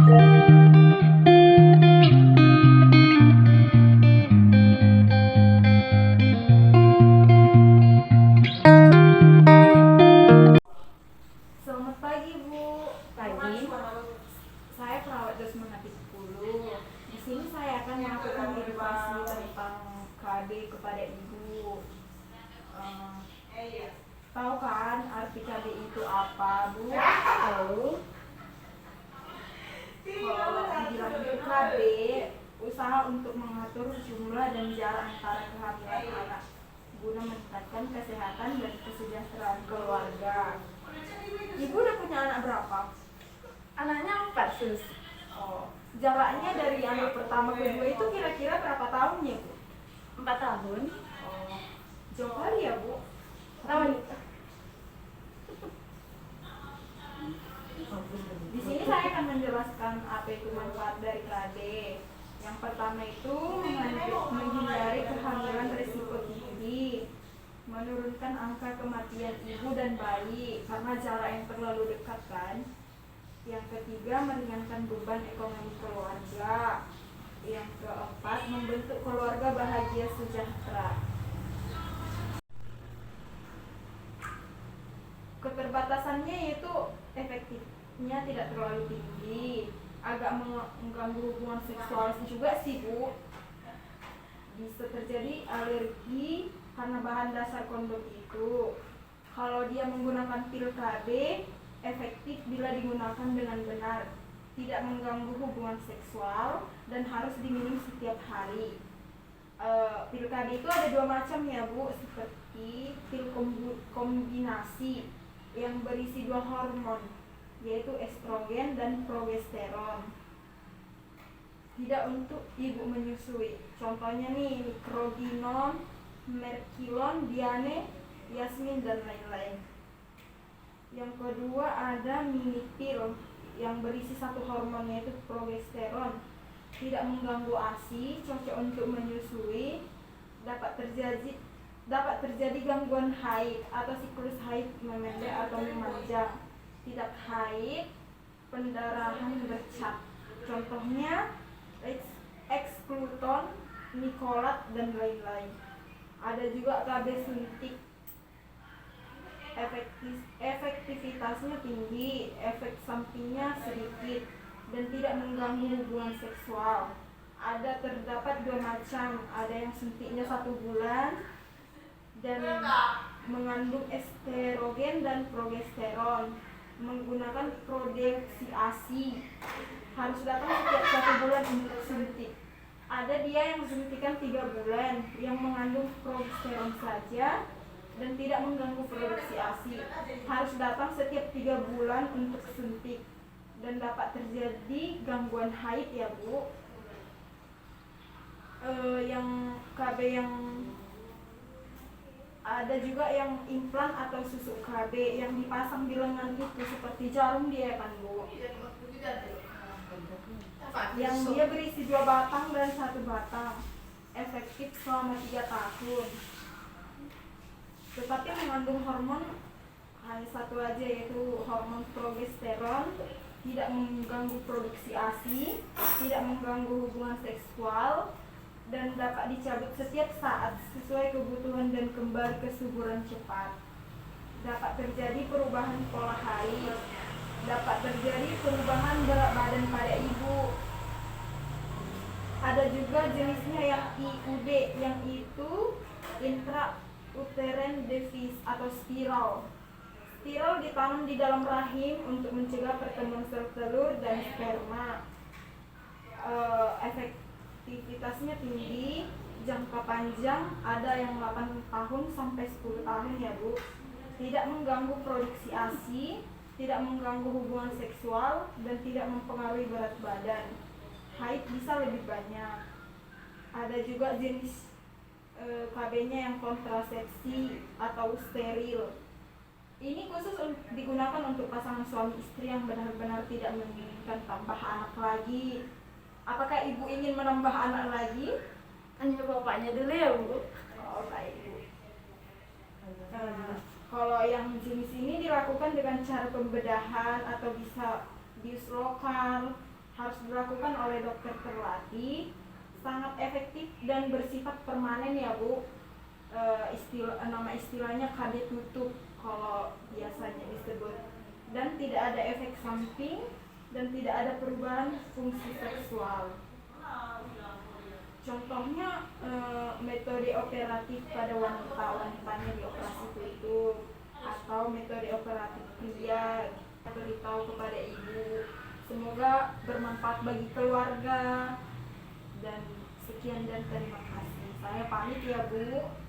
Selamat pagi, Bu. Pagi. Saya perawat Desmonati 10. Di sini saya akan melakukan edukasi tentang KB kepada Ibu. Tahu kan arti KB itu apa, Bu? Tahu. Kalau dibilang itu KB, usaha untuk mengatur jumlah dan jarak antara kehamilan anak guna meningkatkan kesehatan dan kesejahteraan keluarga. Ibu udah punya anak berapa? Anaknya 4, Sus. Oh, jaraknya dari anak pertama ke kedua itu kira-kira berapa tahun ya, Bu? 4 tahun. Oh, jauh kali ya, Bu. Tahun. Di sini saya akan menjelaskan apa itu manfaat dari KB. Yang pertama itu menghindari kehamilan risiko tinggi, menurunkan angka kematian ibu dan bayi karena jarak yang terlalu dekat kan. Yang ketiga, meringankan beban ekonomi keluarga. Yang keempat, membentuk keluarga bahagia sejahtera. Keterbatasannya yaitu efektifnya tidak terlalu tinggi, agak mengganggu hubungan seksual juga sih, Bu. Bisa terjadi alergi karena bahan dasar kondom itu. Kalau dia menggunakan pil KB, efektif bila digunakan dengan benar, tidak mengganggu hubungan seksual dan harus diminum setiap hari. Pil KB itu ada 2 macam ya, Bu, seperti pil kombinasi yang berisi 2 hormon, yaitu estrogen dan progesteron. Tidak untuk ibu menyusui. Contohnya nih, Microgynon, Merkilon, Diane, Yasmin dan lain-lain. Yang kedua ada mini pil yang berisi 1 hormon, yaitu progesteron. Tidak mengganggu ASI, cocok untuk menyusui. Dapat terjadi gangguan haid atau siklus haid memendek atau memanjang, tidak haid, pendarahan bercak. Contohnya Expluton, Nicolat dan lain-lain. Ada juga KB suntik. Efektivitasnya tinggi, efek sampingnya sedikit dan tidak mengganggu hubungan seksual. Terdapat 2 macam, ada yang suntiknya 1 bulan dan mengandung estrogen dan progesteron, menggunakan proteksi ASI. Harus datang setiap 1 bulan untuk suntik. Ada dia yang suntikan 3 bulan yang mengandung progesteron saja dan tidak mengganggu produksi ASI. Harus datang setiap 3 bulan untuk suntik dan dapat terjadi gangguan haid ya, Bu. Yang KB yang ada juga yang implan atau susuk KB yang dipasang di lengan itu seperti jarum dia kan, Bu. Yang dia berisi 2 batang dan 1 batang, efektif selama 3 tahun. Tetapi mengandung hormon hanya 1 aja, yaitu hormon progesteron. Tidak mengganggu produksi ASI, tidak mengganggu hubungan seksual, dan dapat dicabut setiap saat sesuai kebutuhan dan kembali ke suburan cepat. Dapat terjadi perubahan pola haid, dapat terjadi perubahan berat badan pada ibu. Ada juga jenisnya yang IUD, yang itu intrauterine device atau spiral. Spiral ditanam di dalam rahim untuk mencegah pertemuan sel telur dan sperma. Efektivitasnya tinggi, jangka panjang, ada yang 8 tahun sampai 10 tahun ya, Bu. Tidak mengganggu produksi ASI, tidak mengganggu hubungan seksual, dan tidak mempengaruhi berat badan. Haid bisa lebih banyak. Ada juga jenis KB-nya yang kontrasepsi atau steril. Ini khusus digunakan untuk pasangan suami istri yang benar-benar tidak menginginkan tambah anak lagi. Apakah ibu ingin menambah anak lagi? Hanya bapaknya dulu ya, Bu. Oh, baik, Bu. Kalau yang jenis ini dilakukan dengan cara pembedahan atau bisa bius lokal, harus dilakukan oleh dokter terlatih, sangat efektif dan bersifat permanen ya Bu. Nama istilahnya KB tutup kalau biasanya disebut, dan tidak ada efek samping dan tidak ada perubahan fungsi seksual. Contohnya metode operatif pada wanita-wanitanya dioperasi tutup, atau metode operatif pria, beritahu kepada ibu. Semoga bermanfaat bagi keluarga, dan sekian dan terima kasih. Saya pamit ya Bu.